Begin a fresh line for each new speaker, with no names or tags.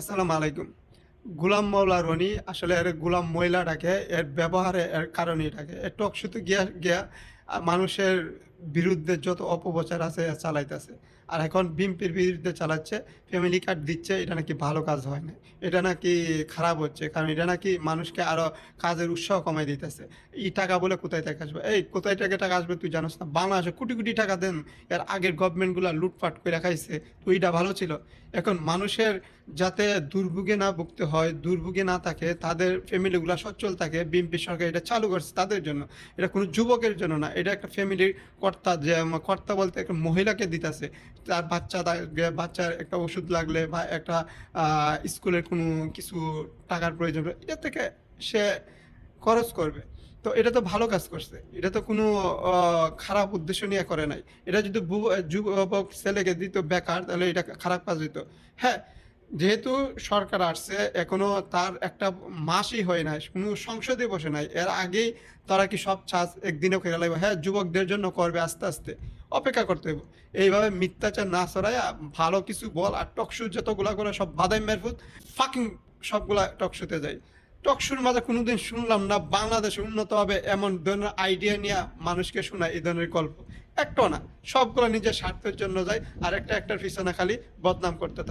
আসসালামু আলাইকুম। গোলাম মাওলা রনি আসলে এর গোলাম মহিলা ডাকে, এর ব্যবহারে এর কারণেই ডাকে। এ টক শোতে গিয়া গিয়া মানুষের বিরুদ্ধে যত অপপ্রচার আছে চালাইতেছে। আর এখন বিএনপির বিরুদ্ধে চালাচ্ছে, ফ্যামিলি কার্ড দিচ্ছে, এটা নাকি ভালো কাজ হয় নাই। এটা নাকি খারাপ হচ্ছে। কারণ এটা নাকি মানুষকে আরো কাজের উৎসাহ কমায় দিতেছে। এই টাকা বলে কোথায় থেকে আসবে? এই কোথায় থেকে টাকা আসবে তুই জানোস না? বাংলাদেশে কোটি, কোটি টাকা দেন। এর আগের গভর্নমেন্টগুলা লুটপাট কইরা খাইছে। তো এইটা ভালো ছিল? এখন মানুষের যাতে দুর্ভোগে না ভুগতে হয়, দুর্ভোগে না থাকে, তাদের ফ্যামিলিগুলা সচ্ছল থাকে, বিএনপি সরকার এটা চালু করছে তাদের জন্য। এটা কোনো যুবকের জন্য না। এটা একটা ফ্যামিলির কর্তা, যে কর্তা বলতে একটা মহিলাকে দিতেছে। তার বাচ্চার একটা ওষুধ লাগলে বা একটা স্কুলের কোনো কিছু টাকার প্রয়োজন পড়ে, এটা থেকে সে খরচ করবে। তো এটা তো ভালো কাজ করছে। এটা তো কোনো খারাপ উদ্দেশ্য নিয়ে করে নাই। এটা যদি যুবক ছেলেকে দিত বেকার, তাহলে এটা খারাপ কাজ হইতো। হ্যাঁ, যেহেতু সরকার আসছে, এখনো তার একটা মাসই হয় নাই, কোনো সংসদে বসে নাই। এর আগেই তারা কি সব একদিনে করে লাগবে? হ্যাঁ, যুবকদের জন্য করবে আস্তে, আস্তে। অপেক্ষা করতে হইব। এইভাবে মিথ্যাচার না ছড়াইয়া ভালো কিছু বল। আর টকশো যতগুলা করে সব বাদাই মেরফুত ফাকিং সবগুলা টকশোতে যায়। টকশোর মাঝে কোনোদিন শুনলাম না বাংলাদেশে উন্নত হবে এমন ধরনের আইডিয়া নিয়ে মানুষকে শোনায় এই ধরনের গল্প। একটাও না। সবগুলো নিজের স্বার্থের জন্য যায়, আর একটার পিছনে খালি বদনাম করতে থাকে।